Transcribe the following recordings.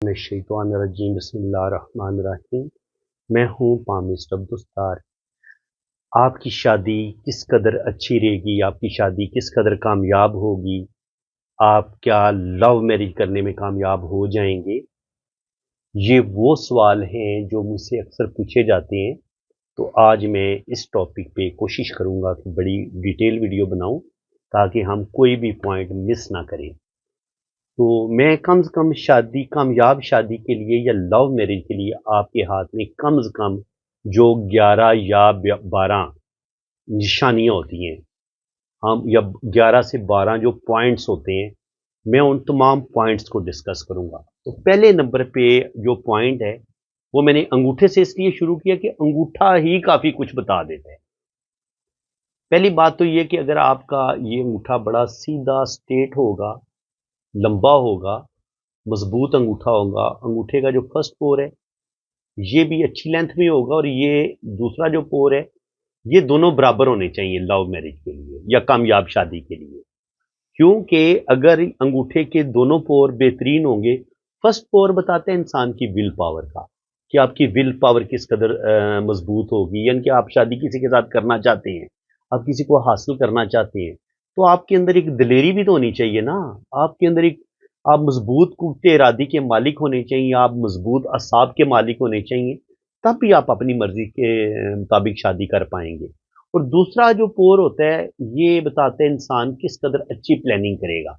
शैतानिर्रजीम बिस्मिल्लाहिर्रहमानिर्रहीम। मैं हूँ पामिस्ट अब्दुस्तार। आपकी शादी किस कदर अच्छी रहेगी, आपकी शादी किस कदर कामयाब होगी, आप क्या लव मैरिज करने में कामयाब हो जाएंगे, ये वो सवाल हैं जो मुझसे अक्सर पूछे जाते हैं। तो आज मैं इस टॉपिक पे कोशिश करूँगा कि बड़ी डिटेल वीडियो बनाऊँ ताकि हम कोई भी पॉइंट मिस ना करें। तो मैं कम से कम कामयाब शादी के लिए या लव मैरिज के लिए आपके हाथ में कम से कम जो 11 या 12 निशानियां होती हैं, हम या 11 से 12 जो पॉइंट्स होते हैं, मैं उन तमाम पॉइंट्स को डिस्कस करूंगा। तो पहले नंबर पे जो पॉइंट है वो मैंने अंगूठे से इसलिए शुरू किया कि अंगूठा ही काफ़ी कुछ बता देता है। पहली बात तो ये कि अगर आपका ये अंगूठा बड़ा सीधा स्ट्रेट होगा, लंबा होगा, मजबूत अंगूठा होगा, अंगूठे का जो फर्स्ट पोर है ये भी अच्छी लेंथ में होगा और ये दूसरा जो पोर है ये दोनों बराबर होने चाहिए लव मैरिज के लिए या कामयाब शादी के लिए। क्योंकि अगर अंगूठे के दोनों पोर बेहतरीन होंगे, फर्स्ट पोर बताते हैं इंसान की विल पावर का, कि आपकी विल पावर किस कदर मजबूत होगी, यानी कि आप शादी किसी के साथ करना चाहते हैं, आप किसी को हासिल करना चाहते हैं, तो आपके अंदर एक दिलेरी भी तो होनी चाहिए ना। आपके अंदर एक आप मजबूत कुव्वत इरादी के मालिक होने चाहिए, आप मजबूत असाब के मालिक होने चाहिए, तब भी आप अपनी मर्जी के मुताबिक शादी कर पाएंगे। और दूसरा जो पोर होता है ये बताता है इंसान किस कदर अच्छी प्लानिंग करेगा,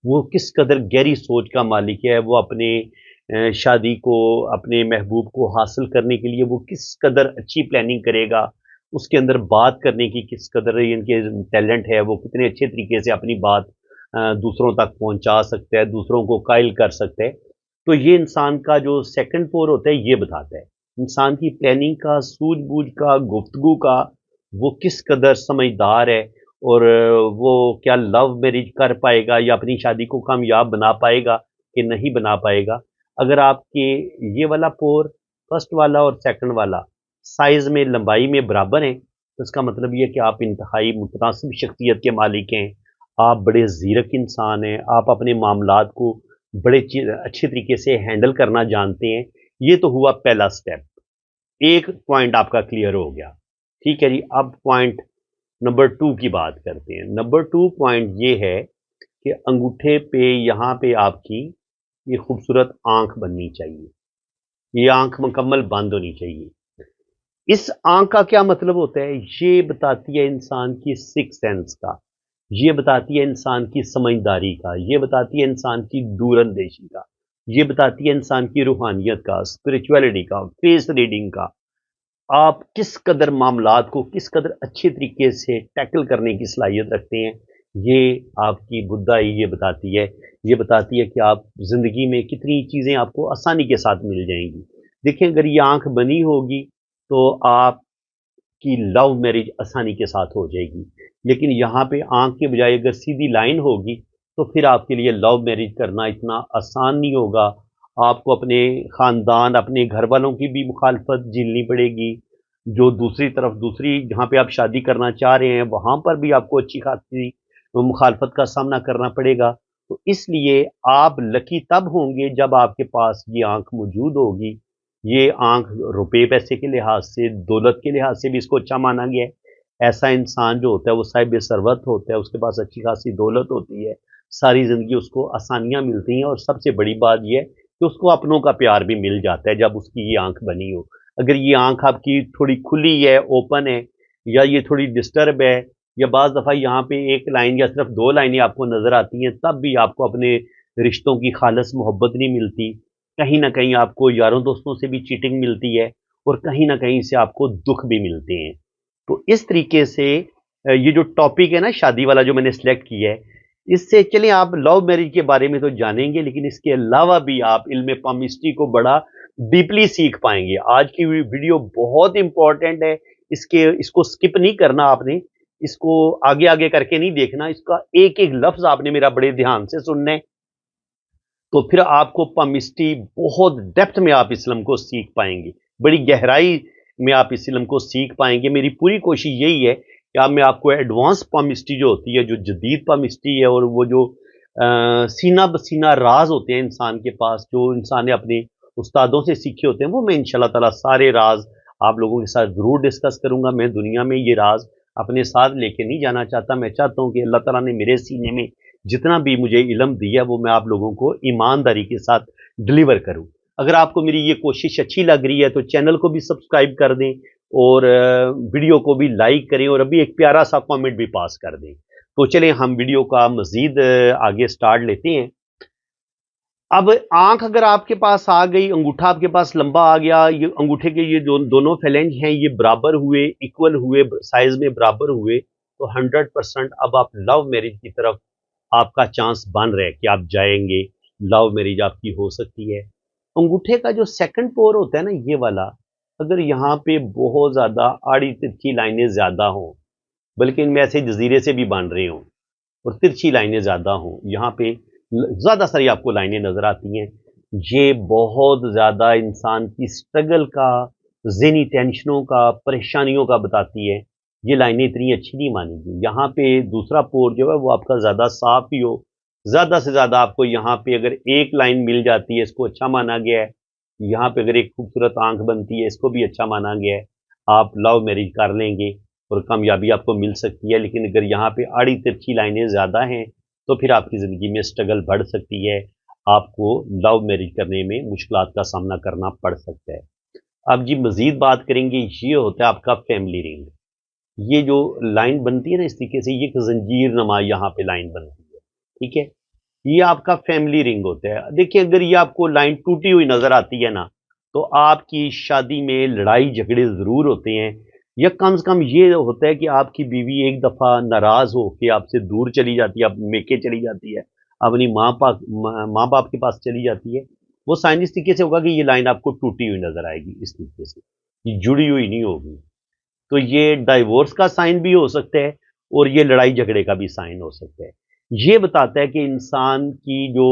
वो किस कदर गहरी सोच का मालिक है, वो अपने शादी को, अपने महबूब को हासिल करने के लिए वो किस कदर अच्छी प्लानिंग करेगा, उसके अंदर बात करने की किस कदर इनके टैलेंट है, वो कितने अच्छे तरीके से अपनी बात दूसरों तक पहुंचा सकता है, दूसरों को कायल कर सकता है। तो ये इंसान का जो सेकंड पोर होता है ये बताता है इंसान की प्लानिंग का, सूझबूझ का, गुफ्तगू का, वो किस कदर समझदार है और वो क्या लव मैरिज कर पाएगा या अपनी शादी को कामयाब बना पाएगा कि नहीं बना पाएगा। अगर आपके ये वाला पोर, फर्स्ट वाला और सेकंड वाला, साइज में, लंबाई में बराबर हैं, तो इसका मतलब ये कि आप इंतहाई मुतनासिब शख्सियत के मालिक हैं, आप बड़े ज़ीरक इंसान हैं, आप अपने मामलात को बड़े अच्छे तरीके से हैंडल करना जानते हैं। ये तो हुआ पहला स्टेप, एक पॉइंट आपका क्लियर हो गया। ठीक है जी, अब पॉइंट नंबर 2 की बात करते हैं। नंबर 2 पॉइंट ये है कि अंगूठे पे यहाँ पे आपकी ये खूबसूरत आंख बननी चाहिए, ये आंख मुकम्मल बंद होनी चाहिए। इस आंख का क्या मतलब होता है? ये बताती है इंसान की सिक्स सेंस का, ये बताती है इंसान की समझदारी का, ये बताती है इंसान की दूरंदेशी का, ये बताती है इंसान की रूहानियत का, स्पिरिचुअलिटी का, फेस रीडिंग का, आप किस कदर मामलात को किस कदर अच्छे तरीके से टैकल करने की सलाहियत रखते हैं। ये आपकी बुद्धाई ये बताती है, ये बताती है कि आप ज़िंदगी में कितनी चीज़ें आपको आसानी के साथ मिल जाएंगी। देखिए, अगर ये आंख बनी होगी तो आपकी लव मैरिज आसानी के साथ हो जाएगी, लेकिन यहाँ पे आंख के बजाय अगर सीधी लाइन होगी तो फिर आपके लिए लव मैरिज करना इतना आसान नहीं होगा। आपको अपने ख़ानदान, अपने घर वालों की भी मुखालफत झेलनी पड़ेगी, जो दूसरी तरफ दूसरी जहाँ पे आप शादी करना चाह रहे हैं वहाँ पर भी आपको अच्छी खासी मुखालफत का सामना करना पड़ेगा। तो इसलिए आप लकी तब होंगे जब आपके पास ये आंख मौजूद होगी। ये आंख रुपए पैसे के लिहाज से, दौलत के लिहाज से भी इसको अच्छा माना गया है। ऐसा इंसान जो होता है वो साहिब सरवत होता है, उसके पास अच्छी खासी दौलत होती है, सारी ज़िंदगी उसको आसानियाँ मिलती हैं और सबसे बड़ी बात यह है कि उसको अपनों का प्यार भी मिल जाता है जब उसकी ये आंख बनी हो। अगर ये आंख आपकी थोड़ी खुली है, ओपन है, या ये थोड़ी डिस्टर्ब है, या बाज़ दफ़ा यहाँ पे एक लाइन या सिर्फ दो लाइनें आपको नज़र आती हैं, तब भी आपको अपने रिश्तों की खालिस मोहब्बत नहीं मिलती। कहीं ना कहीं आपको यारों दोस्तों से भी चीटिंग मिलती है और कहीं ना कहीं से आपको दुख भी मिलते हैं। तो इस तरीके से ये जो टॉपिक है ना शादी वाला जो मैंने सेलेक्ट किया है, इससे चलिए आप लव मैरिज के बारे में तो जानेंगे, लेकिन इसके अलावा भी आप इल्म पामिस्ट्री को बड़ा डीपली सीख पाएंगे। आज की वीडियो बहुत इंपॉर्टेंट है, इसको स्किप नहीं करना आपने, इसको आगे आगे करके नहीं देखना, इसका एक एक लफ्ज आपने मेरा बड़े ध्यान से सुनना है। तो फिर आपको पामिस्ट्री बहुत डेप्थ में आप इस्लाम को सीख पाएंगे, बड़ी गहराई में आप इस इल्म को सीख पाएंगे। मेरी पूरी कोशिश यही है कि मैं आपको एडवांस पामिस्ट्री जो होती है, जो जदीद पामिस्ट्री है, और वो जो सीना बसीना राज होते हैं इंसान के पास, जो इंसान ने अपने उस्तादों से सीखे होते हैं, वो मैं इंशाल्लाह ताला सारे राज आप लोगों के साथ ज़रूर डिस्कस करूंगा। मैं दुनिया में ये राज अपने साथ लेके नहीं जाना चाहता। मैं चाहता हूँ कि अल्लाह ताला ने मेरे सीने में जितना भी मुझे इल्म दिया वो मैं आप लोगों को ईमानदारी के साथ डिलीवर करूँ। अगर आपको मेरी ये कोशिश अच्छी लग रही है तो चैनल को भी सब्सक्राइब कर दें और वीडियो को भी लाइक करें और अभी एक प्यारा सा कमेंट भी पास कर दें। तो चलें हम वीडियो का मजीद आगे स्टार्ट लेते हैं। अब आंख अगर आपके पास आ गई, अंगूठा आपके पास लंबा आ गया, ये अंगूठे के ये दोनों फेलेंज हैं, ये बराबर हुए, इक्वल हुए, साइज में बराबर हुए, तो 100% अब आप लव मैरिज की तरफ आपका चांस बन रहा है कि आप जाएंगे, लव मैरिज आपकी हो सकती है। अंगूठे का जो सेकंड पोर होता है ना, ये वाला, अगर यहाँ पे बहुत ज्यादा आड़ी तिरछी लाइनें ज्यादा हों, बल्कि इनमें ऐसे जजीरे से भी बन रहे हों और तिरछी लाइनें ज्यादा हों, यहाँ पे ज्यादा सारी आपको लाइनें नजर आती हैं, ये बहुत ज्यादा इंसान की स्ट्रगल का, ज़हनी टेंशनों का, परेशानियों का बताती है। ये लाइनें इतनी अच्छी नहीं मानेगी। यहाँ पे दूसरा पोर जो है वो आपका ज्यादा साफ ही हो, ज्यादा से ज्यादा आपको यहाँ पे अगर एक लाइन मिल जाती है, इसको अच्छा माना गया है। यहाँ पे अगर एक खूबसूरत आंख बनती है, इसको भी अच्छा माना गया है। आप लव मैरिज कर लेंगे और कामयाबी आपको मिल सकती है। लेकिन अगर यहाँ पे आड़ी तिरछी लाइनें ज्यादा हैं तो फिर आपकी ज़िंदगी में स्ट्रगल बढ़ सकती है, आपको लव मैरिज करने में मुश्किलात का सामना करना पड़ सकता है। अब जी मज़ीद बात करेंगे, ये होता है आपका फैमिली रिंग। ये जो लाइन बनती है ना इस तरीके से, ये एक जंजीर नमा यहाँ पे लाइन बनती है, ठीक है, ये आपका फैमिली रिंग होता है। देखिए अगर ये आपको लाइन टूटी हुई नज़र आती है ना, तो आपकी शादी में लड़ाई झगड़े ज़रूर होते हैं, या कम से कम ये होता है कि आपकी बीवी एक दफ़ा नाराज़ हो के आपसे दूर चली जाती है, मेके चली जाती है, अपनी माँ बाप के पास चली जाती है। वो साइन इस तरीके से होगा कि ये लाइन आपको टूटी हुई नज़र आएगी, इस तरीके से, ये जुड़ी हुई नहीं होगी। तो ये डाइवोर्स का साइन भी हो सकता है और ये लड़ाई झगड़े का भी साइन हो सकता है। ये बताता है कि इंसान की जो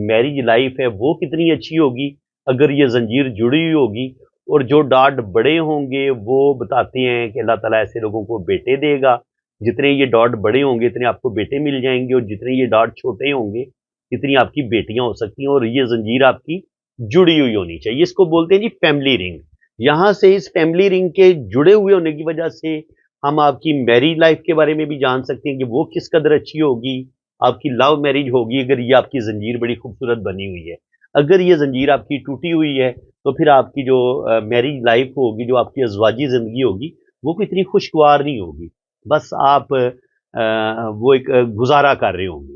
मैरिज लाइफ है वो कितनी अच्छी होगी अगर ये जंजीर जुड़ी हुई होगी। और जो डॉट बड़े होंगे वो बताते हैं कि अल्लाह ताला ऐसे लोगों को बेटे देगा। जितने ये डॉट बड़े होंगे इतने आपको बेटे मिल जाएंगे, और जितने ये डॉट छोटे होंगे इतनी आपकी बेटियां हो सकती हैं। और ये जंजीर आपकी जुड़ी हुई होनी चाहिए, इसको बोलते हैं जी फैमिली रिंग। यहां से इस फैमिली रिंग के जुड़े हुए होने की वजह से हम आपकी मैरिज लाइफ के बारे में भी जान सकते हैं कि वो किस कदर अच्छी होगी। आपकी लव मैरिज होगी अगर ये आपकी जंजीर बड़ी खूबसूरत बनी हुई है। अगर ये जंजीर आपकी टूटी हुई है तो फिर आपकी जो मैरिज लाइफ होगी, जो आपकी अजवाजी जिंदगी होगी, वो कोई इतनी खुशगवार नहीं होगी। बस आप वो एक गुजारा कर रहे होंगे।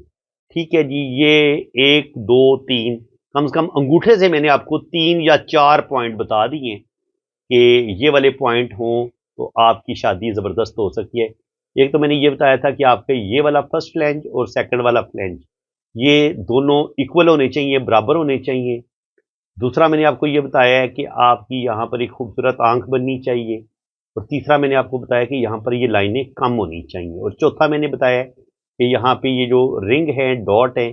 ठीक है जी, ये एक दो तीन, कम से कम अंगूठे से मैंने आपको 3 या 4 पॉइंट बता दिए कि ये वाले पॉइंट हों तो आपकी शादी ज़बरदस्त हो सकती है। एक तो मैंने ये बताया था कि आपका ये वाला फर्स्ट फ्लैंज और सेकंड वाला फ्लैंज, ये दोनों इक्वल होने चाहिए, बराबर होने चाहिए। दूसरा मैंने आपको ये बताया है कि आपकी यहाँ पर एक खूबसूरत आंख बननी चाहिए। और तीसरा मैंने आपको बताया कि यहाँ पर ये लाइनें कम होनी चाहिए। और चौथा मैंने बताया कि यहाँ पे ये जो रिंग है, डॉट है,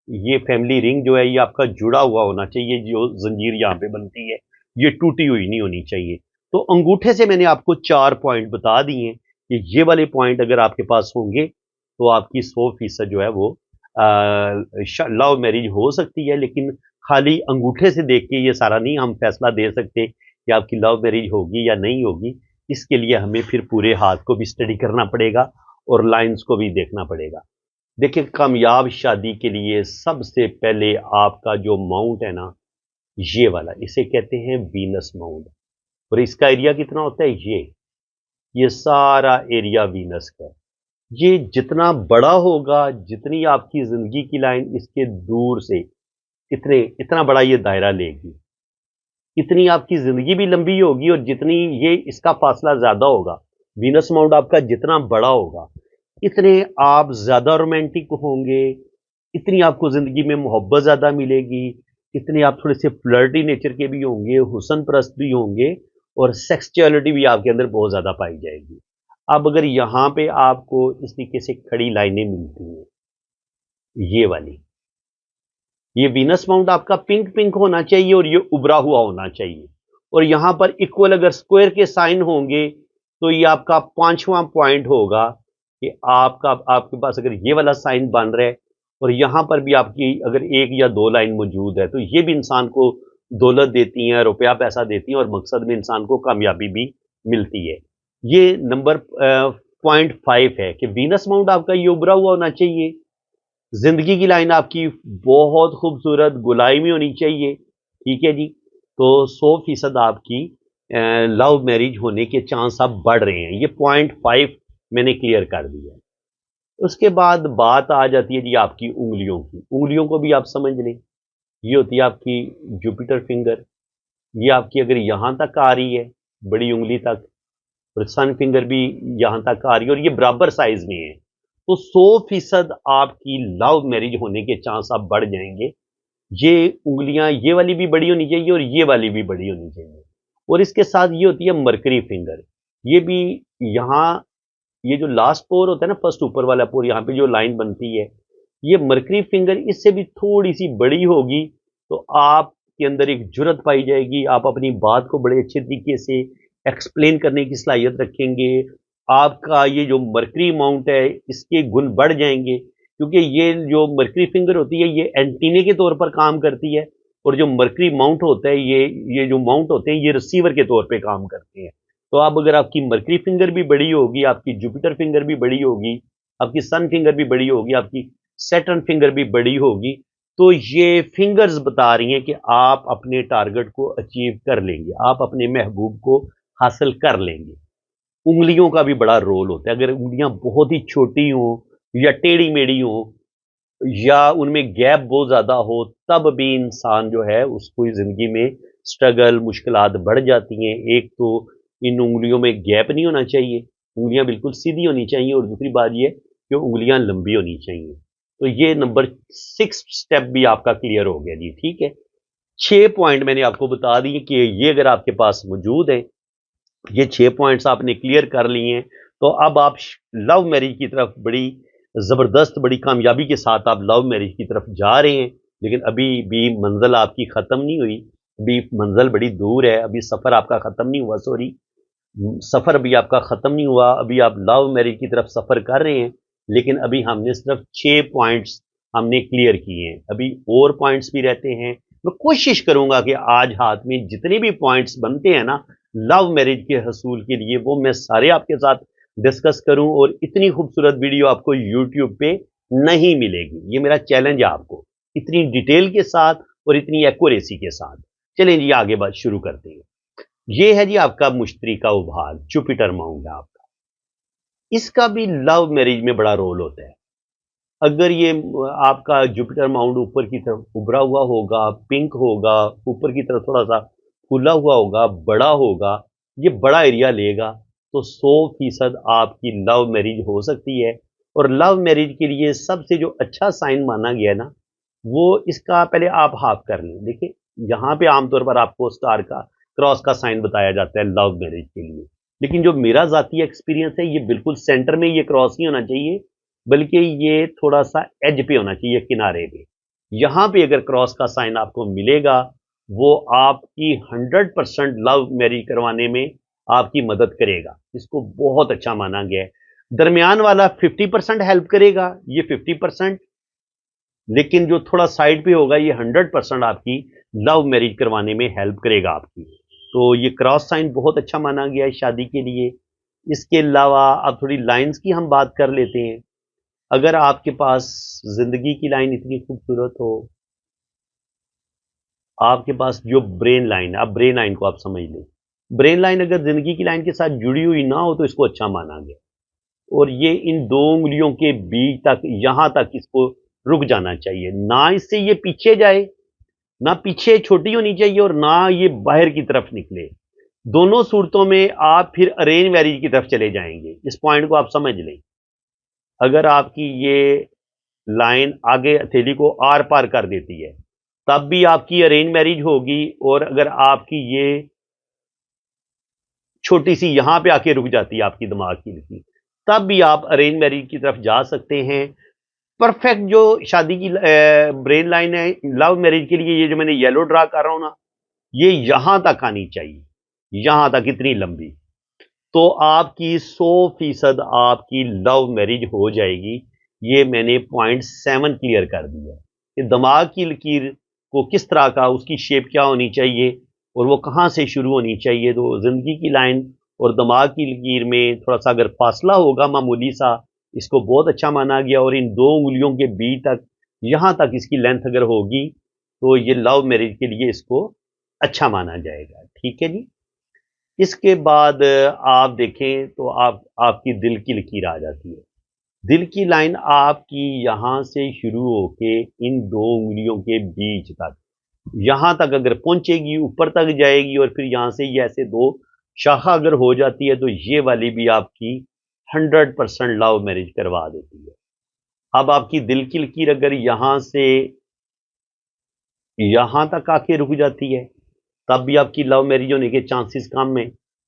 ये फैमिली रिंग जो है ये आपका जुड़ा हुआ होना चाहिए। जो जंजीर यहाँ पे बनती है ये टूटी हुई नहीं होनी चाहिए। तो अंगूठे से मैंने आपको 4 पॉइंट बता दिए कि ये वाले पॉइंट अगर आपके पास होंगे तो आपकी 100% जो है वो लव मैरिज हो सकती है। लेकिन खाली अंगूठे से देख के ये सारा नहीं हम फैसला दे सकते कि आपकी लव मैरिज होगी या नहीं होगी। इसके लिए हमें फिर पूरे हाथ को भी स्टडी करना पड़ेगा और लाइंस को भी देखना पड़ेगा। देखिए कामयाब शादी के लिए सबसे पहले आपका जो माउंट है ना, ये वाला, इसे कहते हैं वीनस माउंट। और इसका एरिया कितना होता है, ये सारा एरिया वीनस का है। ये जितना बड़ा होगा, जितनी आपकी जिंदगी की लाइन इसके दूर से इतना बड़ा ये दायरा लेगी, इतनी आपकी जिंदगी भी लंबी होगी। और जितनी ये इसका फासला ज्यादा होगा, वीनस माउंट आपका जितना बड़ा होगा, इतने आप ज्यादा रोमांटिक होंगे, इतनी आपको जिंदगी में मोहब्बत ज्यादा मिलेगी, इतने आप थोड़े से फ्लर्टी नेचर के भी होंगे, हुसन परस्त भी होंगे, और सेक्सुअलिटी भी आपके अंदर बहुत ज्यादा पाई जाएगी। अब अगर यहाँ पे आपको इस तरीके से खड़ी लाइनें मिलती हैं, ये वाली, ये वीनस माउंट आपका पिंक पिंक होना चाहिए और ये उभरा हुआ होना चाहिए। और यहां पर इक्वल अगर स्क्वायर के साइन होंगे तो ये आपका 5वां पॉइंट होगा कि आपके पास अगर ये वाला साइन बन रहा है اور یہاں پر بھی آپ کی اگر ایک یا دو لائن موجود ہے تو یہ بھی انسان کو دولت دیتی ہیں، روپیہ پیسہ دیتی ہیں، اور مقصد میں انسان کو کامیابی بھی ملتی ہے۔ یہ نمبر 0.5 ہے کہ وینس ماؤنٹ آپ کا یہ ابھرا ہوا ہونا چاہیے۔ زندگی کی لائن آپ کی بہت خوبصورت گلائی میں ہونی چاہیے، ٹھیک ہے جی۔ تو 100% آپ کی لو میرج ہونے کے چانس اب بڑھ رہے ہیں۔ یہ 0.5 میں نے کلیئر کر دیا ہے۔ اس کے بعد بات آ جاتی ہے جی آپ کی انگلیوں کی۔ انگلیوں کو بھی آپ سمجھ لیں، یہ ہوتی ہے آپ کی جوپیٹر فنگر۔ یہ آپ کی اگر یہاں تک آ رہی ہے، بڑی انگلی تک، اور سن فنگر بھی یہاں تک آ رہی ہے، اور یہ برابر سائز میں ہے، تو 100% آپ کی لو میرج ہونے کے چانس آپ بڑھ جائیں گے۔ یہ انگلیاں یہ والی بھی بڑی ہونی چاہیے اور یہ والی بھی بڑی ہونی چاہیے۔ اور اس کے ساتھ یہ ہوتی ہے مرکری فنگر۔ یہ بھی یہاں، یہ جو لاسٹ پور ہوتا ہے نا، فرسٹ اوپر والا پور، یہاں پہ جو لائن بنتی ہے، یہ مرکری فنگر اس سے بھی تھوڑی سی بڑی ہوگی تو آپ کے اندر ایک جرت پائی جائے گی، آپ اپنی بات کو بڑے اچھے طریقے سے ایکسپلین کرنے کی صلاحیت رکھیں گے۔ آپ کا یہ جو مرکری اماؤنٹ ہے اس کے گن بڑھ جائیں گے، کیونکہ یہ جو مرکری فنگر ہوتی ہے یہ اینٹینے کے طور پر کام کرتی ہے، اور جو مرکری ماؤنٹ ہوتا ہے یہ جو ماؤنٹ ہوتے ہیں یہ ریسیور کے طور پہ کام کرتے ہیں۔ تو اب اگر آپ کی مرکری فنگر بھی بڑی ہوگی، آپ کی جوپیٹر فنگر بھی بڑی ہوگی، آپ کی سن فنگر بھی بڑی ہوگی، آپ کی سیٹرن فنگر بھی بڑی ہوگی، تو یہ فنگرز بتا رہی ہیں کہ آپ اپنے ٹارگٹ کو اچیو کر لیں گے، آپ اپنے محبوب کو حاصل کر لیں گے۔ انگلیوں کا بھی بڑا رول ہوتا ہے۔ اگر انگلیاں بہت ہی چھوٹی ہوں یا ٹیڑھی میڑھی ہوں یا ان میں گیپ بہت زیادہ ہو، تب بھی انسان جو ہے اس کو زندگی میں سٹرگل، مشکلات بڑھ جاتی ہیں۔ ایک تو ان انگلیوں میں گیپ نہیں ہونا چاہیے، انگلیاں بالکل سیدھی ہونی چاہیے، اور دوسری بات یہ کہ انگلیاں لمبی ہونی چاہیے۔ تو یہ نمبر 6 سٹیپ بھی آپ کا کلیئر ہو گیا جی، ٹھیک ہے۔ 6 پوائنٹ میں نے آپ کو بتا دی کہ یہ اگر آپ کے پاس موجود ہیں، یہ 6 پوائنٹس آپ نے کلیئر کر لیے ہیں، تو اب آپ لو میرج کی طرف بڑی زبردست، بڑی کامیابی کے ساتھ آپ لو میرج کی طرف جا رہے ہیں۔ لیکن ابھی بھی منزل آپ کی ختم نہیں ہوئی، ابھی منزل بڑی دور ہے، ابھی سفر آپ کا ختم نہیں ہوا، سوری، سفر ابھی آپ کا ختم نہیں ہوا، ابھی آپ لو میرج کی طرف سفر کر رہے ہیں، لیکن ابھی ہم نے صرف 6 پوائنٹس ہم نے کلیئر کیے ہیں، ابھی اور پوائنٹس بھی رہتے ہیں۔ میں کوشش کروں گا کہ آج ہاتھ میں جتنے بھی پوائنٹس بنتے ہیں نا لو میرج کے حصول کے لیے، وہ میں سارے آپ کے ساتھ ڈسکس کروں، اور اتنی خوبصورت ویڈیو آپ کو یوٹیوب پہ نہیں ملے گی۔ یہ میرا چیلنج ہے آپ کو، اتنی ڈیٹیل کے ساتھ اور اتنی ایکوریسی کے ساتھ۔ چلیں جی آگے بات شروع کرتے ہیں۔ یہ ہے جی آپ کا مشتری کا ابھاگ، جوپیٹر ماؤنٹ ہے آپ کا۔ اس کا بھی لو میرج میں بڑا رول ہوتا ہے۔ اگر یہ آپ کا جوپیٹر ماؤنٹ اوپر کی طرف ابھرا ہوا ہوگا، پنک ہوگا، اوپر کی طرف تھوڑا سا کھلا ہوا ہوگا، بڑا ہوگا، یہ بڑا ایریا لے گا، تو 100% آپ کی لو میرج ہو سکتی ہے۔ اور لو میرج کے لیے سب سے جو اچھا سائن مانا گیا ہے نا، وہ اس کا پہلے آپ ہاف کر لیں۔ دیکھیں یہاں پہ عام طور پر آپ کو سٹار کا، کراس کا سائن بتایا جاتا ہے لو میرج کے لیے، لیکن جو میرا ذاتی ایکسپیرینس ہے، یہ بالکل سینٹر میں یہ کراس نہیں ہونا چاہیے، بلکہ یہ تھوڑا سا ایج پہ ہونا چاہیے، کنارے پہ۔ یہاں پہ اگر کراس کا سائن آپ کو ملے گا، وہ آپ کی 100% لو میرج کروانے میں آپ کی مدد کرے گا، اس کو بہت اچھا مانا گیا ہے۔ درمیان والا 50% ہیلپ کرے گا، یہ 50%، لیکن جو تھوڑا سائڈ پہ ہوگا یہ 100% آپ کی لو میرج کروانے میں ہیلپ کرے گا آپ کی۔ تو یہ کراس سائن بہت اچھا مانا گیا ہے شادی کے لیے۔ اس کے علاوہ اب تھوڑی لائنز کی ہم بات کر لیتے ہیں۔ اگر آپ کے پاس زندگی کی لائن اتنی خوبصورت ہو، آپ کے پاس جو برین لائن ہے، اب برین لائن کو آپ سمجھ لیں، برین لائن اگر زندگی کی لائن کے ساتھ جڑی ہوئی نہ ہو تو اس کو اچھا مانا گیا، اور یہ ان دو انگلیوں کے بیچ تک، یہاں تک اس کو رک جانا چاہیے، نہ اس سے یہ پیچھے جائے، نہ پیچھے چھوٹی ہونی چاہیے، اور نہ یہ باہر کی طرف نکلے۔ دونوں صورتوں میں آپ پھر ارینج میرج کی طرف چلے جائیں گے۔ اس پوائنٹ کو آپ سمجھ لیں۔ اگر آپ کی یہ لائن آگے ہتھیلی کو آر پار کر دیتی ہے تب بھی آپ کی ارینج میرج ہوگی، اور اگر آپ کی یہ چھوٹی سی یہاں پہ آ کے رک جاتی ہے آپ کی دماغ کی لکیر، تب بھی آپ ارینج میرج کی طرف جا سکتے ہیں۔ پرفیکٹ جو شادی کی برین لائن ہے لو میرج کے لیے، یہ جو میں نے یلو ڈرا کر رہا ہوں نا، یہ یہاں تک آنی چاہیے، یہاں تک، اتنی لمبی، تو آپ کی 100% آپ کی لو میرج ہو جائے گی۔ یہ میں نے .7 کلیئر کر دیا کہ دماغ کی لکیر کو کس طرح کا، اس کی شیپ کیا ہونی چاہیے اور وہ کہاں سے شروع ہونی چاہیے. تو زندگی کی لائن اور دماغ کی لکیر میں تھوڑا سا اگر فاصلہ ہوگا معمولی سا، اس کو بہت اچھا مانا گیا. اور ان دو انگلیوں کے بیچ تک، یہاں تک اس کی لینتھ اگر ہوگی تو یہ لو میرج کے لیے اس کو اچھا مانا جائے گا. ٹھیک ہے جی. اس کے بعد آپ دیکھیں تو آپ کی دل کی لکیر آ جاتی ہے. دل کی لائن آپ کی یہاں سے شروع ہو کے ان دو انگلیوں کے بیچ تک، یہاں تک اگر پہنچے گی، اوپر تک جائے گی، اور پھر یہاں سے یہ ایسے دو شاخہ اگر ہو جاتی ہے تو یہ والی بھی آپ کی 100% لو میرج کروا دیتی ہے. اب آپ کی دل کی لکیر اگر یہاں سے یہاں تک آ کے رک جاتی ہے تب بھی آپ کی لو میرج ہونے کے چانسز کم ہیں.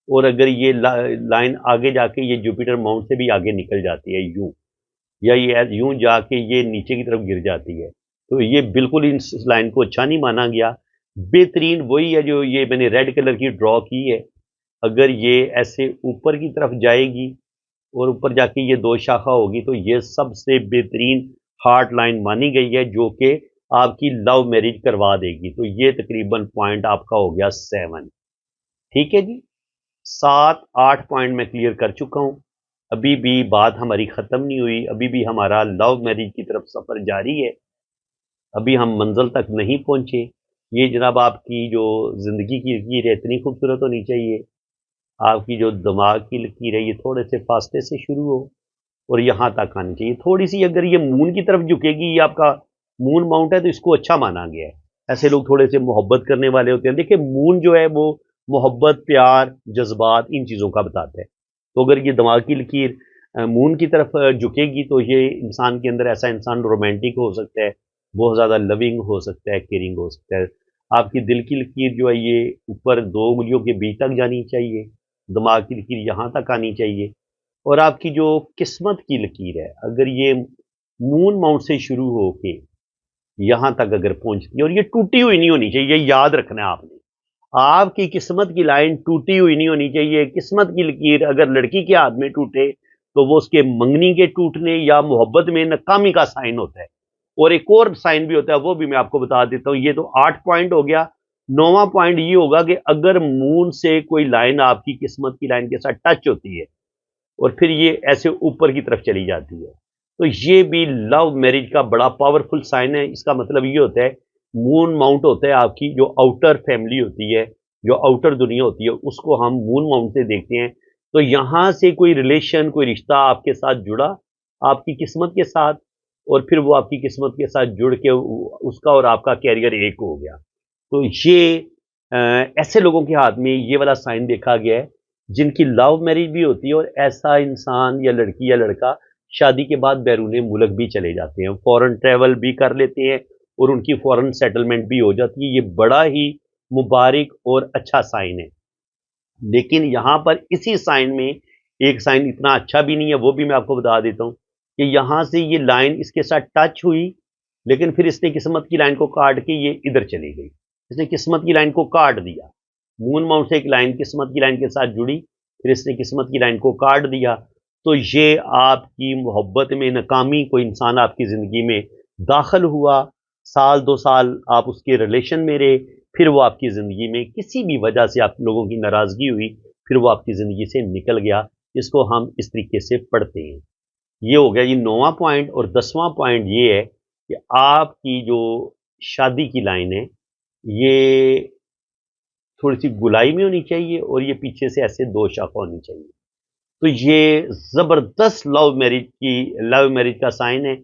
اور اگر یہ لائن آگے جا کے یہ جوپیٹر ماؤنٹ سے بھی آگے نکل جاتی ہے یوں، یا یہ یوں جا کے یہ نیچے کی طرف گر جاتی ہے، تو یہ بالکل اس لائن کو اچھا نہیں مانا گیا. بہترین وہی ہے جو یہ میں نے ریڈ کلر کی ڈرا کی ہے. اگر یہ ایسے اوپر کی طرف جائے گی اور اوپر جا کے یہ دو شاخہ ہوگی تو یہ سب سے بہترین ہارٹ لائن مانی گئی ہے جو کہ آپ کی لو میرج کروا دے گی. تو یہ تقریباً پوائنٹ آپ کا ہو گیا 7. ٹھیک ہے جی. 7-8 پوائنٹ میں کلیئر کر چکا ہوں. ابھی بھی بات ہماری ختم نہیں ہوئی، ابھی بھی ہمارا لو میرج کی طرف سفر جاری ہے. ابھی ہم منزل تک نہیں پہنچے. یہ جناب آپ کی جو زندگی کی لکیر ہے اتنی خوبصورت ہونی چاہیے. آپ کی جو دماغ کی لکیر ہے یہ تھوڑے سے فاصلے سے شروع ہو اور یہاں تک آنی چاہیے. تھوڑی سی اگر یہ مون کی طرف جھکے گی، یہ آپ کا مون ماؤنٹ ہے تو اس کو اچھا مانا گیا ہے. ایسے لوگ تھوڑے سے محبت کرنے والے ہوتے ہیں. دیکھیں مون جو ہے وہ محبت، پیار، جذبات، ان چیزوں کا بتاتا ہے. تو اگر یہ دماغ کی لکیر مون کی طرف جھکے گی تو یہ انسان کے اندر ایسا انسان رومانٹک ہو سکتا ہے، بہت زیادہ لونگ ہو سکتا ہے، کیئرنگ ہو سکتا ہے. آپ کی دل کی لکیر جو ہے یہ اوپر دو انگلیوں کے بیچ تک جانی چاہیے، دماغ کی لکیر یہاں تک آنی چاہیے. اور آپ کی جو قسمت کی لکیر ہے اگر یہ مون ماؤنٹ سے شروع ہو کے یہاں تک اگر پہنچتی ہے، اور یہ ٹوٹی ہوئی نہیں ہونی چاہیے، یہ یاد رکھنا ہے آپ نے. آپ کی قسمت کی لائن ٹوٹی ہوئی نہیں ہونی چاہیے. قسمت کی لکیر اگر لڑکی کے ہاتھ میں ٹوٹے تو وہ اس کے منگنی کے ٹوٹنے یا محبت میں ناکامی کا سائن ہوتا ہے. اور ایک اور سائن بھی ہوتا ہے، وہ بھی میں آپ کو بتا دیتا ہوں. یہ تو 8 پوائنٹ ہو گیا. 9واں پوائنٹ یہ ہوگا کہ اگر مون سے کوئی لائن آپ کی قسمت کی لائن کے ساتھ ٹچ ہوتی ہے اور پھر یہ ایسے اوپر کی طرف چلی جاتی ہے تو یہ بھی لو میرج کا بڑا پاورفل سائن ہے. اس کا مطلب یہ ہوتا ہے مون ماؤنٹ ہوتا ہے آپ کی جو آؤٹر فیملی ہوتی ہے، جو آؤٹر دنیا ہوتی ہے، اس کو ہم مون ماؤنٹ سے دیکھتے ہیں. تو یہاں سے کوئی ریلیشن، کوئی رشتہ آپ کے ساتھ جڑا آپ کی قسمت کے ساتھ، اور پھر وہ آپ کی قسمت کے ساتھ جڑ کے اس کا اور آپ کا کیریئر ایک ہو گیا. تو یہ ایسے لوگوں کے ہاتھ میں یہ والا سائن دیکھا گیا ہے جن کی لو میرج بھی ہوتی ہے، اور ایسا انسان یا لڑکی یا لڑکا شادی کے بعد بیرون ملک بھی چلے جاتے ہیں، فورن ٹریول بھی کر لیتے ہیں اور ان کی فورن سیٹلمنٹ بھی ہو جاتی ہے. یہ بڑا ہی مبارک اور اچھا سائن ہے. لیکن یہاں پر اسی سائن میں ایک سائن اتنا اچھا بھی نہیں ہے، وہ بھی میں آپ کو بتا دیتا ہوں کہ یہاں سے یہ لائن اس کے ساتھ ٹچ ہوئی لیکن پھر اس نے قسمت کی لائن کو کاٹ کے یہ ادھر چلی گئی. اس نے قسمت کی لائن کو کاٹ دیا. مون ماؤنٹ سے ایک لائن قسمت کی لائن کے ساتھ جڑی، پھر اس نے قسمت کی لائن کو کاٹ دیا. تو یہ آپ کی محبت میں ناکامی، کوئی انسان آپ کی زندگی میں داخل ہوا، 1-2 سال آپ اس کے ریلیشن میں رہے، پھر وہ آپ کی زندگی میں کسی بھی وجہ سے آپ لوگوں کی ناراضگی ہوئی، پھر وہ آپ کی زندگی سے نکل گیا. اس کو ہم اس طریقے سے پڑھتے ہیں. یہ ہو گیا یہ 9واں پوائنٹ. اور 10واں پوائنٹ یہ ہے کہ آپ کی جو شادی کی لائن ہے یہ تھوڑی سی گلائی میں ہونی چاہیے اور یہ پیچھے سے ایسے دو شاخہ ہونی چاہیے. تو یہ زبردست لو میرج کا سائن ہے.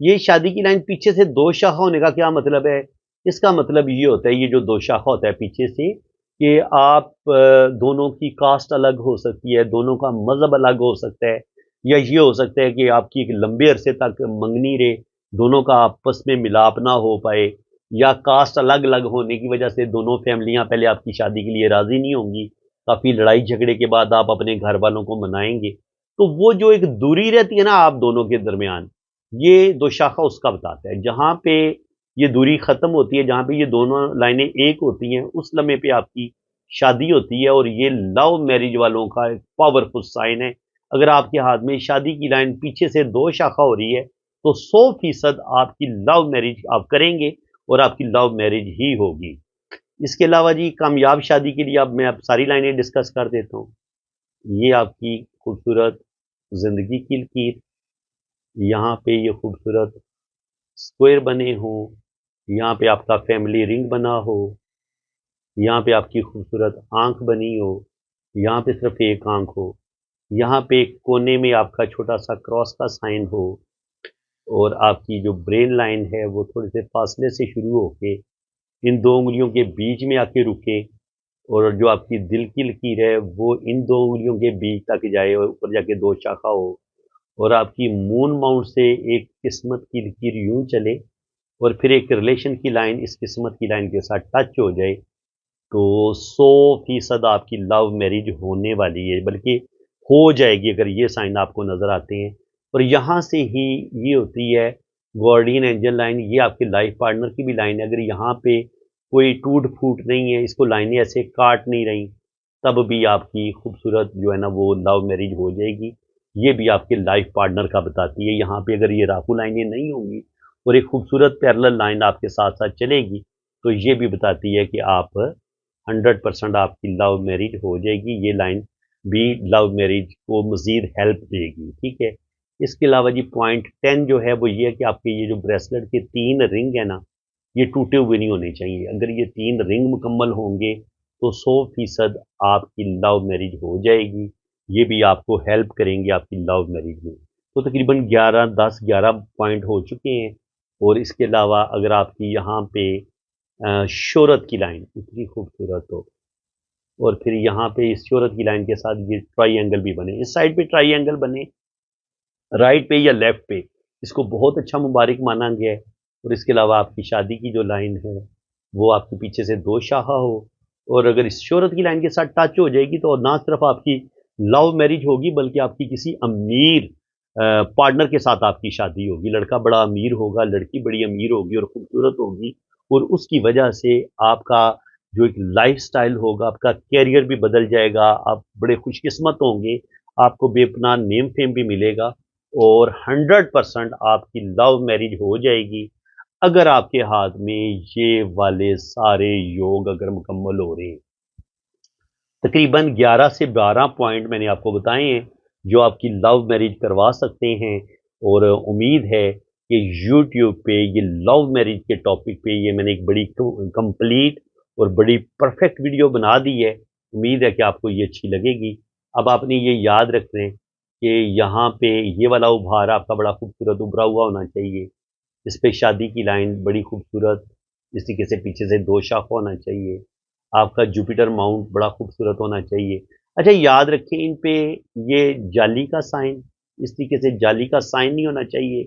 یہ شادی کی لائن پیچھے سے دو شاخہ ہونے کا کیا مطلب ہے؟ اس کا مطلب یہ ہوتا ہے، یہ جو دو شاخہ ہوتا ہے پیچھے سے، کہ آپ دونوں کی کاسٹ الگ ہو سکتی ہے، دونوں کا مذہب الگ ہو سکتا ہے، یا یہ ہو سکتا ہے کہ آپ کی ایک لمبے عرصے تک منگنی رہے، دونوں کا آپس میں ملاپ نہ ہو پائے، یا کاسٹ الگ الگ ہونے کی وجہ سے دونوں فیملیاں پہلے آپ کی شادی کے لیے راضی نہیں ہوں گی، کافی لڑائی جھگڑے کے بعد آپ اپنے گھر والوں کو منائیں گے. تو وہ جو ایک دوری رہتی ہے نا آپ دونوں کے درمیان، یہ دو شاخہ اس کا بتاتا ہے. جہاں پہ یہ دوری ختم ہوتی ہے، جہاں پہ یہ دونوں لائنیں ایک ہوتی ہیں، اس لمحے پہ آپ کی شادی ہوتی ہے. اور یہ لو میرج والوں کا ایک پاورفل سائن ہے. اگر آپ کے ہاتھ میں شادی کی لائن پیچھے سے دو شاخہ ہو رہی ہے تو 100% آپ کی لو میرج آپ کریں گے اور آپ کی لو میرج ہی ہوگی۔ اس کے علاوہ جی کامیاب شادی کے لیے اب میں ساری لائنیں ڈسکس کر دیتا ہوں۔ یہ آپ کی خوبصورت زندگی کی لکیر، یہاں پہ یہ خوبصورت اسکوئر بنے ہوں، یہاں پہ آپ کا فیملی رنگ بنا ہو، یہاں پہ آپ کی خوبصورت آنکھ بنی ہو، یہاں پہ صرف ایک آنکھ ہو، یہاں پہ ایک کونے میں آپ کا چھوٹا سا کراس کا سائن ہو، اور آپ کی جو برین لائن ہے وہ تھوڑے سے فاصلے سے شروع ہو کے ان دو انگلیوں کے بیچ میں آ کے رکے، اور جو آپ کی دل کی لکیر ہے وہ ان دو انگلیوں کے بیچ تک جائے اور اوپر جا کے دو شاخہ ہو، اور آپ کی مون ماؤنٹ سے ایک قسمت کی لکیر یوں چلے اور پھر ایک ریلیشن کی لائن اس قسمت کی لائن کے ساتھ ٹچ ہو جائے، تو 100% آپ کی لو میرج ہونے والی ہے، بلکہ ہو جائے گی اگر یہ سائن آپ کو نظر آتے ہیں۔ اور یہاں سے ہی یہ ہوتی ہے گارڈین اینجل لائن، یہ آپ کے لائف پارٹنر کی بھی لائن ہے۔ اگر یہاں پہ کوئی ٹوٹ پھوٹ نہیں ہے، اس کو لائنیں ایسے کاٹ نہیں رہی، تب بھی آپ کی خوبصورت جو ہے نا وہ لو میرج ہو جائے گی۔ یہ بھی آپ کے لائف پارٹنر کا بتاتی ہے۔ یہاں پہ اگر یہ راکو لائنیں نہیں ہوں گی اور ایک خوبصورت پیرلل لائن آپ کے ساتھ ساتھ چلے گی، تو یہ بھی بتاتی ہے کہ آپ 100% آپ کی لو میرج ہو جائے گی۔ یہ لائن بھی لو میرج کو مزید ہیلپ دے گی، ٹھیک ہے۔ اس کے علاوہ جی پوائنٹ 10 جو ہے وہ یہ ہے کہ آپ کے یہ جو بریسلٹ کے 3 رنگ ہیں نا، یہ ٹوٹے ہوئے نہیں ہونے چاہیے۔ اگر یہ 3 رنگ مکمل ہوں گے تو 100% آپ کی لو میرج ہو جائے گی۔ یہ بھی آپ کو ہیلپ کریں گے آپ کی لو میرج میں۔ تو تقریباً 11 پوائنٹ ہو چکے ہیں، اور اس کے علاوہ اگر آپ کی یہاں پہ شہرت کی لائن اتنی خوبصورت ہو، اور پھر یہاں پہ اس شہرت کی لائن کے ساتھ یہ ٹرائی اینگل بھی بنے، اس سائڈ پہ ٹرائی اینگل بنے رائٹ پہ یا لیفٹ پہ، اس کو بہت اچھا مبارک مانا گیا ہے۔ اور اس کے علاوہ آپ کی شادی کی جو لائن ہے وہ آپ کے پیچھے سے 2 شاخہ ہو، اور اگر اس شہرت کی لائن کے ساتھ ٹچ ہو جائے گی تو نہ صرف آپ کی لو میرج ہوگی بلکہ آپ کی کسی امیر پارٹنر کے ساتھ آپ کی شادی ہوگی۔ لڑکا بڑا امیر ہوگا، لڑکی بڑی امیر ہوگی اور خوبصورت ہوگی، اور اس کی وجہ سے آپ کا جو ایک لائف سٹائل ہوگا، آپ کا کیریئر بھی بدل جائے گا، آپ بڑے خوش قسمت ہوں گے، آپ کو بے پناہ نیم فیم بھی ملے گا، اور 100% آپ کی لو میرج ہو جائے گی اگر آپ کے ہاتھ میں یہ والے سارے یوگ اگر مکمل ہو رہے ہیں۔ تقریباً 11 سے 12 پوائنٹ میں نے آپ کو بتائے ہیں جو آپ کی لو میرج کروا سکتے ہیں، اور امید ہے کہ یوٹیوب پہ یہ لو میرج کے ٹاپک پہ یہ میں نے ایک بڑی کمپلیٹ اور بڑی پرفیکٹ ویڈیو بنا دی ہے۔ امید ہے کہ آپ کو یہ اچھی لگے گی۔ اب آپ نے یہ یاد رکھنا ہے کہ یہاں پہ یہ والا ابھار آپ کا بڑا خوبصورت ابھرا ہوا ہونا چاہیے، اس پہ شادی کی لائن بڑی خوبصورت، اس طریقے سے پیچھے سے 2 شاخ ہونا چاہیے، آپ کا جوپیٹر ماؤنٹ بڑا خوبصورت ہونا چاہیے۔ اچھا یاد رکھیں ان پہ یہ جالی کا سائن، اس طریقے سے جالی کا سائن نہیں ہونا چاہیے،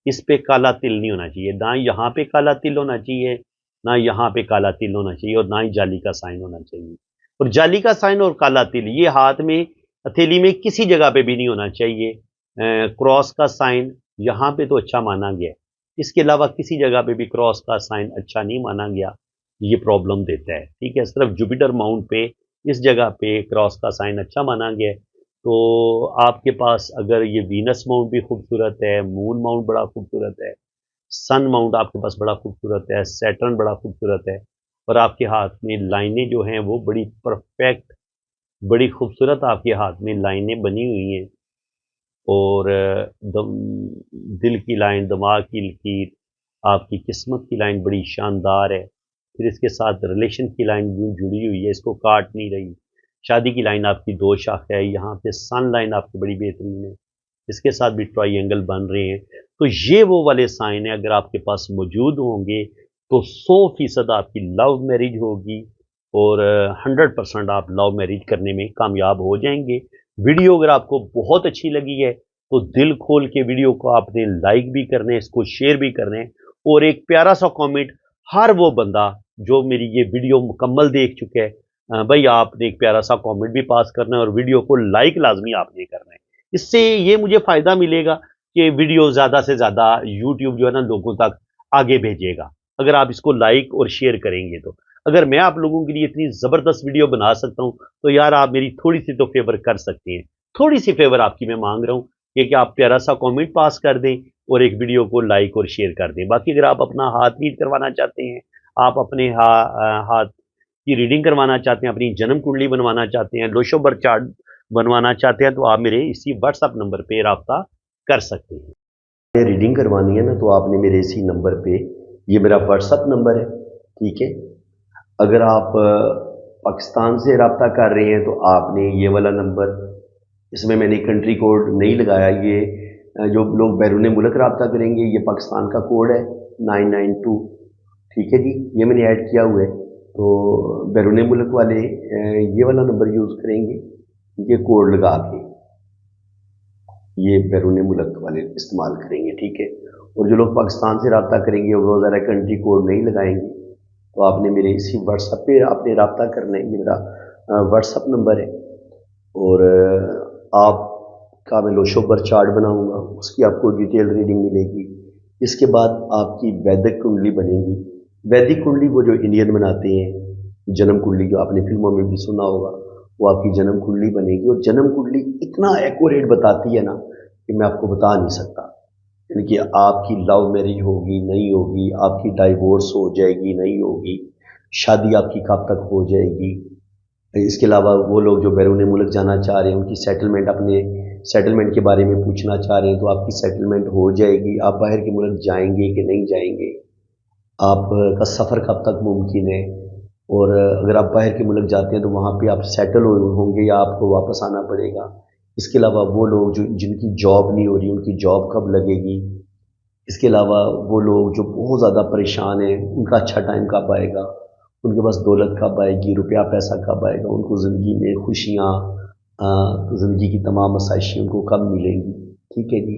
اس پہ کالا تل نہیں ہونا چاہیے، نہ یہاں پہ کالا تل ہونا چاہیے، نہ یہاں پہ کالا تل ہونا چاہیے، اور نہ ہی جالی کا سائن ہونا چاہیے۔ اور جالی کا سائن اور کالا تل یہ ہاتھ میں ہتھیلی میں کسی جگہ پہ بھی نہیں ہونا چاہیے۔ کراس کا سائن یہاں پہ تو اچھا مانا گیا ہے، اس کے علاوہ کسی جگہ پہ بھی کراس کا سائن اچھا نہیں مانا گیا، یہ پرابلم دیتا ہے، ٹھیک ہے۔ صرف جوپیٹر ماؤنٹ پہ اس جگہ پہ کراس کا سائن اچھا مانا گیا ہے۔ تو آپ کے پاس اگر یہ وینس ماؤنٹ بھی خوبصورت ہے، مون ماؤنٹ بڑا خوبصورت ہے، سن ماؤنٹ آپ کے پاس بڑا خوبصورت ہے، سیٹرن بڑا خوبصورت ہے، اور آپ کے ہاتھ میں لائنیں جو ہیں وہ بڑی پرفیکٹ بڑی خوبصورت آپ کے ہاتھ میں لائنیں بنی ہوئی ہیں، اور دل کی لائن، دماغ کی لکیر، آپ کی قسمت کی لائن بڑی شاندار ہے، پھر اس کے ساتھ ریلیشن کی لائن یوں جڑی ہوئی ہے، اس کو کاٹ نہیں رہی، شادی کی لائن آپ کی 2 شاخ ہے، یہاں پہ سن لائن آپ کی بڑی بہترین ہے، اس کے ساتھ بھی ٹرائی اینگل بن رہے ہیں۔ تو یہ وہ والے سائن ہیں اگر آپ کے پاس موجود ہوں گے تو 100% آپ کی لو میرج ہوگی، اور 100% آپ لو میرج کرنے میں کامیاب ہو جائیں گے۔ ویڈیو اگر آپ کو بہت اچھی لگی ہے تو دل کھول کے ویڈیو کو آپ نے لائک بھی کرنے، اس کو شیئر بھی کرنے، اور ایک پیارا سا کامنٹ ہر وہ بندہ جو میری یہ ویڈیو مکمل دیکھ چکا ہے، بھائی آپ نے ایک پیارا سا کامنٹ بھی پاس کرنا ہے، اور ویڈیو کو لائک لازمی آپ نے کرنا ہے۔ اس سے یہ مجھے فائدہ ملے گا کہ ویڈیو زیادہ سے زیادہ یوٹیوب جو ہے نا لوگوں تک آگے بھیجے گا اگر آپ اس کو لائک اور شیئر کریں گے۔ تو اگر میں آپ لوگوں کے لیے اتنی زبردست ویڈیو بنا سکتا ہوں تو یار آپ میری تھوڑی سی تو فیور کر سکتے ہیں، تھوڑی سی فیور آپ کی میں مانگ رہا ہوں ये कि आप प्यारा सा कमेंट पास कर दें और एक वीडियो को लाइक और शेयर कर दें। बाकी अगर आप अपना हाथ रीड करवाना चाहते हैं, आप अपने हाथ की रीडिंग करवाना चाहते हैं, अपनी जन्म कुंडली बनवाना चाहते हैं, लोशो बर्थ चार्ट बनवाना चाहते हैं, तो आप मेरे इसी व्हाट्सएप नंबर पे राब्ता कर सकते हैं। रीडिंग करवानी है ना, तो आपने मेरे इसी नंबर पे, ये मेरा व्हाट्सएप नंबर है, ठीक है। अगर आप पाकिस्तान से रब्ता कर रहे हैं तो आपने ये वाला नंबर, इसमें मैंने कंट्री कोड नहीं लगाया, ये जो लोग बैरून मुल्क रब्ता करेंगे ये पाकिस्तान का कोड है 992, ठीक है जी, ये मैंने ऐड किया हुआ है। तो बैरून मुल्क वाले ये वाला नंबर यूज़ करेंगे, ये कोड लगा के ये बैरून मुल्क वाले इस्तेमाल करेंगे, ठीक है। और जो लोग पाकिस्तान से रब्ता करेंगे वो ज़रा कंट्री कोड नहीं लगाएंगे, तो आपने मेरे इसी व्हाट्सएप पे आपने रब्ता करना है। ये मेरा व्हाट्सएप नंबर है। और आपका मैं लोशो बर्थ चार्ट बनाऊंगा, उसकी आपको डिटेल रीडिंग मिलेगी। इसके बाद आपकी वैदिक कुंडली बनेगी। वैदिक कुंडली वो जो इंडियन बनाते हैं, जन्म कुंडली जो आपने फिल्मों में भी सुना होगा, वो आपकी जन्म कुंडली बनेगी। और जन्म कुंडली इतना एक्यूरेट बताती है ना कि मैं आपको बता नहीं सकता। यानी कि आपकी लव मैरिज होगी नहीं होगी, आपकी डाइवोर्स हो जाएगी नहीं होगी, शादी आपकी कब तक हो जाएगी। इसके अलावा वो लोग जो बैरून मुल्क जाना चाह रहे हैं, उनकी सेटलमेंट, अपने सेटलमेंट के बारे में पूछना चाह रहे हैं, तो आपकी सेटलमेंट हो जाएगी। आप बाहर के मुल्क जाएंगे कि नहीं जाएंगे, आपका सफ़र कब तक मुमकिन है। और अगर आप बाहर के मुल्क जाते हैं तो वहाँ पे आप सेटल होंगे या आपको वापस आना पड़ेगा। इसके अलावा वो लोग जो जिनकी जॉब नहीं हो रही, उनकी जॉब कब लगेगी। इसके अलावा वो लोग जो बहुत ज़्यादा परेशान हैं, उनका अच्छा टाइम कब आएगा, उनके पास दौलत कब आएगी, रुपया पैसा कब आएगा, उनको ज़िंदगी में खुशियाँ, ज़िंदगी की तमाम आसाइशें उनको कब मिलेंगी, ठीक है जी।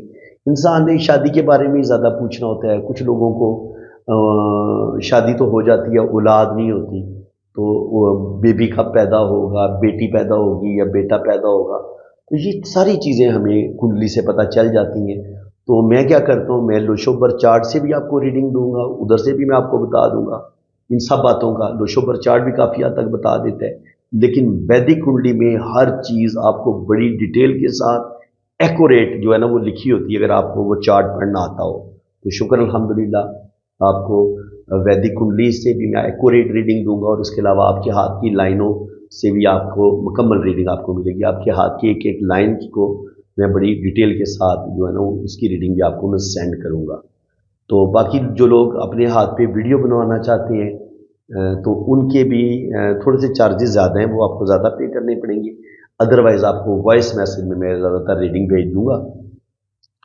इंसान ने शादी के बारे में ज़्यादा पूछना होता है। कुछ लोगों को शादी तो हो जाती है, औलाद नहीं होती, तो वो बेबी कब पैदा होगा, बेटी पैदा होगी या बेटा पैदा होगा, तो ये सारी चीज़ें हमें कुंडली से पता चल जाती हैं। तो मैं क्या करता हूँ, मैं लोशो बर्थ चार्ट से भी आपको रीडिंग दूंगा, उधर से भी मैं आपको बता दूंगा इन सब बातों का। लोशो बर्थ चार्ट भी काफ़ी हद तक बता देता है, लेकिन वैदिक कुंडली में हर चीज़ आपको बड़ी डिटेल के साथ एक्यूरेट जो है ना वो लिखी होती है। अगर आपको वो चार्ट पढ़ना आता हो तो शुक्र अल्हम्दुलिल्लाह, आपको वैदिक कुंडली से भी मैं एक्यूरेट रीडिंग दूंगा। और इसके अलावा आपके हाथ की लाइनों से भी आपको मुकम्मल रीडिंग आपको मिलेगी। आपके हाथ की एक एक लाइन को मैं बड़ी डिटेल के साथ जो है ना उसकी रीडिंग भी आपको मैं सेंड करूंगा। तो बाकी जो लोग अपने हाथ पे वीडियो बनवाना चाहते हैं, तो उनके भी थोड़े से चार्जेस ज़्यादा हैं, वो आपको ज़्यादा पे करने पड़ेंगे। अदरवाइज़ आपको वॉइस मैसेज में मैं ज़्यादातर रीडिंग भेज दूँगा।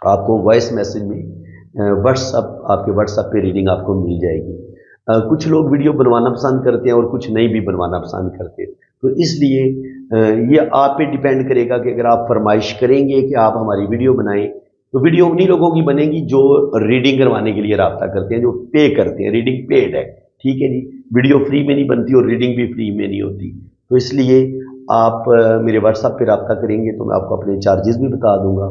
आपको वॉइस मैसेज में आपके व्हाट्सएप पे रीडिंग आपको मिल जाएगी। कुछ लोग वीडियो बनवाना पसंद करते हैं और कुछ नहीं भी बनवाना पसंद करते, तो इसलिए ये आप पे डिपेंड करेगा कि अगर आप फरमाइश करेंगे कि आप हमारी वीडियो बनाएं, तो वीडियो उन्हीं लोगों की बनेगी जो रीडिंग करवाने के लिए रब्ता करते हैं, जो पे करते हैं। रीडिंग पेड है, ठीक है जी। वीडियो फ्री में नहीं बनती और रीडिंग भी फ्री में नहीं होती। तो इसलिए आप मेरे व्हाट्सएप पे रब्ता करेंगे तो मैं आपको अपने चार्जेस भी बता दूंगा,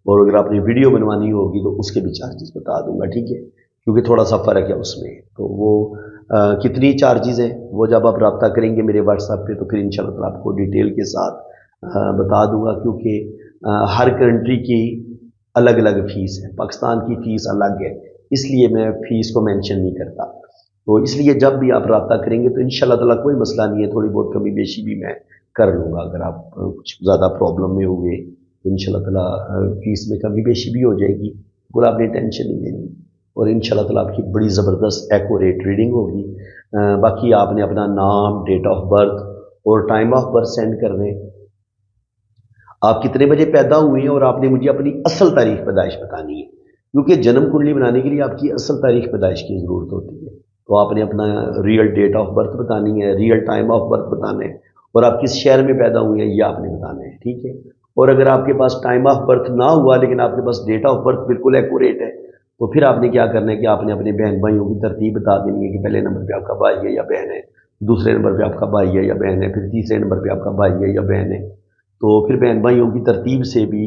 और अगर आपने वीडियो बनवानी होगी तो उसके भी चार्जेस बता दूंगा, ठीक है, क्योंकि थोड़ा सा फ़र्क है उसमें। तो वो कितनी चार्जेस हैं वो जब आप रब्ता करेंगे मेरे व्हाट्सएप पे तो फिर इंशाल्लाह आपको डिटेल के साथ बता दूंगा, क्योंकि हर कंट्री की अलग अलग फ़ीस है। पाकिस्तान की फ़ीस अलग है, इसलिए मैं फ़ीस को मेंशन नहीं करता। तो इसलिए जब भी आप रब्ता करेंगे तो इंशाल्लाह ताला कोई मसला नहीं है, थोड़ी बहुत कमी बेशी भी मैं कर लूँगा। अगर आप कुछ ज़्यादा प्रॉब्लम में हुए तो इंशाल्लाह ताला फ़ीस में कमी बेशी भी हो जाएगी, बिल्कुल आपने टेंशन नहीं लेनी। और इंशाल्लाह ताला आपकी बड़ी ज़बरदस्त एक्यूरेट रीडिंग होगी। बाकी आपने अपना नाम, डेट ऑफ बर्थ और टाइम ऑफ बर्थ सेंड कर दें। आप कितने बजे पैदा हुए हैं और आपने मुझे अपनी असल तारीख पैदाइश बतानी है, क्योंकि जन्म कुंडली बनाने के लिए आपकी असल तारीख पैदाइश की ज़रूरत होती है। तो आपने अपना रियल डेट ऑफ बर्थ बतानी है, रियल टाइम ऑफ बर्थ बताना है, और आप किस शहर में पैदा हुए हैं ये आपने बताना है, ठीक है। और अगर आपके पास टाइम ऑफ बर्थ ना हुआ लेकिन आपके पास डेट ऑफ बर्थ बिल्कुल एक्यूरेट है, तो फिर आपने क्या करना है कि आपने अपने बहन भाइयों की तरतीब बता देनी है कि पहले नंबर पे आपका भाई है या बहन है, दूसरे नंबर पे आपका भाई है या बहन है, फिर तीसरे नंबर पे आपका भाई है या बहन है। तो फिर बहन भाइयों की तरतीब से भी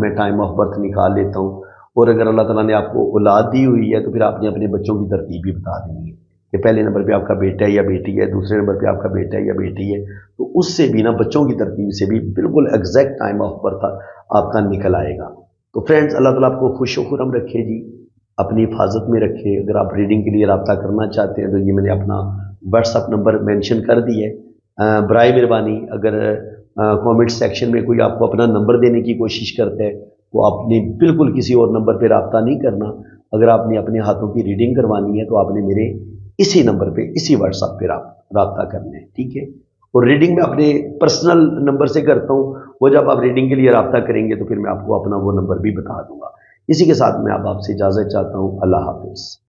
मैं टाइम ऑफ बर्थ निकाल लेता हूँ। और अगर अल्लाह ताला ने आपको औलाद दी हुई है तो फिर आपने अपने बच्चों की तरतीब भी बता देनी है कि पहले नंबर पे आपका बेटा है या बेटी है, दूसरे नंबर पे आपका बेटा है या बेटी है। तो उससे भी ना बच्चों की तरतीब से भी बिल्कुल एग्जैक्ट टाइम ऑफ बर्थ आपका निकल आएगा। تو فرینڈز اللہ تعالیٰ آپ کو خوش و خرم رکھے جی، اپنی حفاظت میں رکھے۔ اگر آپ ریڈنگ کے لیے رابطہ کرنا چاہتے ہیں تو یہ میں نے اپنا واٹس اپ نمبر مینشن کر دی ہے۔ برائے مہربانی اگر کامنٹ سیکشن میں کوئی آپ کو اپنا نمبر دینے کی کوشش کرتا ہے تو آپ نے بالکل کسی اور نمبر پہ رابطہ نہیں کرنا۔ اگر آپ نے اپنے ہاتھوں کی ریڈنگ کروانی ہے تو آپ نے میرے اسی نمبر پہ، اسی واٹس ایپ پہ رابطہ کرنا ہے، ٹھیک ہے؟ اور ریڈنگ میں اپنے پرسنل نمبر سے کرتا ہوں، وہ جب آپ ریڈنگ کے لیے رابطہ کریں گے تو پھر میں آپ کو اپنا وہ نمبر بھی بتا دوں گا۔ اسی کے ساتھ میں آپ سے اجازت چاہتا ہوں۔ اللہ حافظ۔